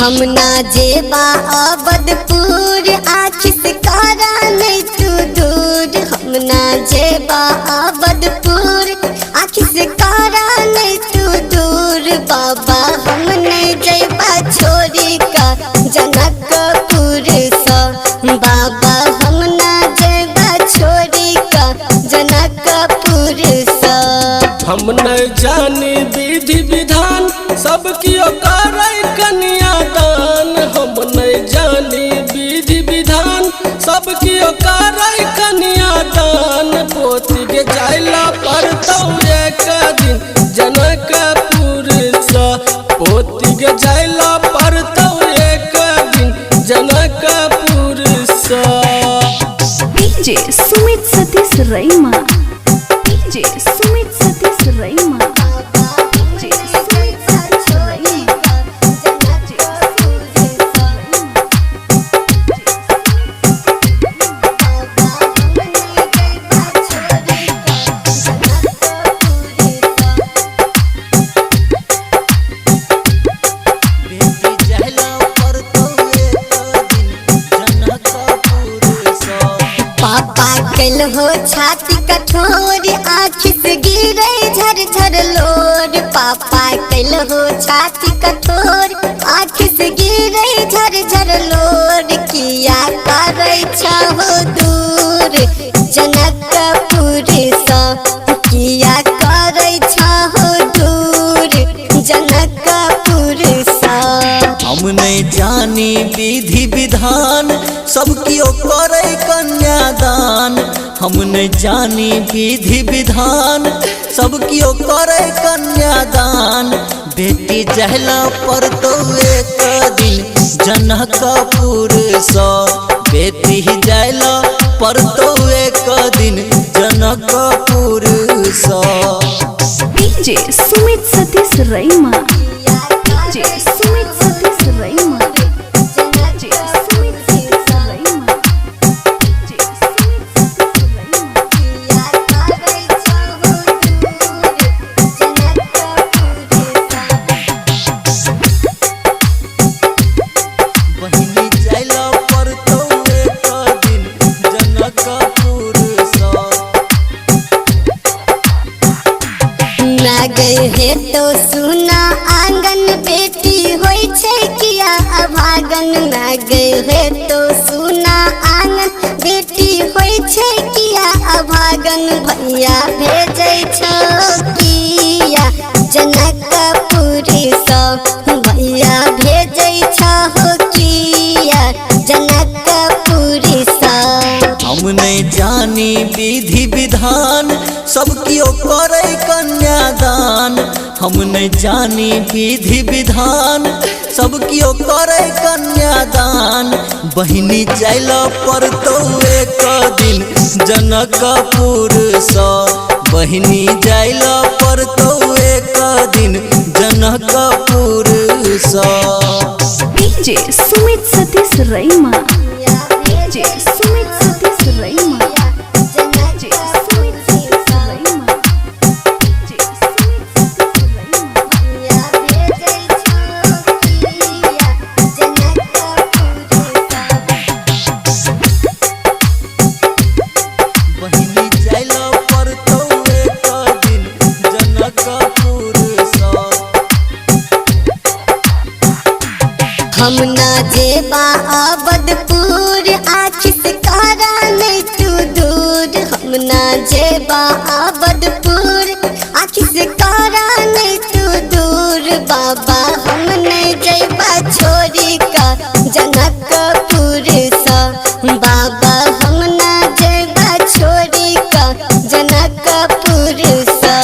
हम ना जेबा अबदपुर आँखि से कारा नहीं तू दूर। हम ना जेबा अबदपुर आँखि से कारा नहीं तू दूर। बाबा हम नहीं जेबा छोरी का जनकपुर सा। बाबा हम ना जेबा छोरी का जनकपुर सा। हम न जाने विधि विधान सबकी करे कन्यादान। हम न जाने विधि विधान सबकी करे कन्यादान। पोती के जाइला पड़तौ एक दिन जनकपुर सा। पोती के जाइला पड़तौ एक दिन जनकपुर सा। DJ Sumit Satish रईमा, DJ Sumit Satish रईमा, DJ Sumit Satish रईमा। पापा कल हो छाती कठोर आँखि से गिरे झर झर लोर। पापा कल हो छाती कठोर आँखि से गिरे झर झर लोर। किया करे छहो दूर जनकपुर सा। किया करे छहो दूर जनकपुर सा। हम नहीं जानी विधि विधान सबकी करे कन्यादान। हम नहीं जानी विधि विधान सबकी करे कन्यादान। बेटी जहला पर तो एक दिन जनकपुर सा। बेटी जहला पर तो एक दिन जनकपुर सा। DJ Sumit Satish रईमा, DJ Sumit Satish रईमा, DJ Sumit Satish रईमा, DJ Sumit Satish रईमा। बहिनी जाइला पर तो एक दिन जनकपुर सा। ना गए है तो सुना आंगन बेटी होई छे किया अभागन। ना गए है तो सुना आंगन बेटी होई छे किया अभागन। भैया भेजे छो किया जनकपुर सा। भैया भेजे छो किया जनकपुर सा। हम नहीं जानी विधि विधान सबकी करे कन्यादान। हम नहीं जानी विधि विधान सबकी करे कन्यादान। बहिनी जाइला पर तो एक दिन जनकपुर सा। बहिनी जाइला पर तो एक दिन जनकपुर सा। DJ Sumit Satish रईमा, DJ Sumit Satish रईमा, DJ Sumit Satish रईमा, DJ Sumit Satish रईमा। बहिनी जाइला पर तो एक दिन जनकपुर सा। हम ना जेबा अबदपुर आँखि से कारा नहीं तू दूर। हम ना जेबा अबदपुर आँखि से कारा नहीं तू दूर। बाबा हम नहीं जेबा छोरी का जनकपुर सा। बाबा हम ना जेबा छोरी का जनकपुर सा।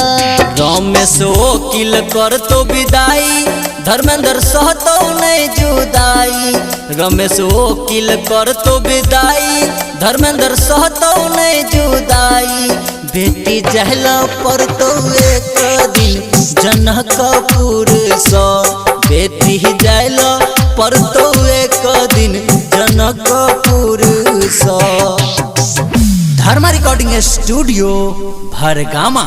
रमेश वकील कर तो विदाई धर्मेंद्र सहतो नहीं जुदाई। रमेश वकील कर तो विदाई धर्मेंद्र सहतो नहीं जुदाई। बेटी जहला पर तो एक दिन जनकपुर सा। बेटी जहला पर तो एक दिन जनकपुर सा। धर्मा रिकॉर्डिंग स्टूडियो भरगामा।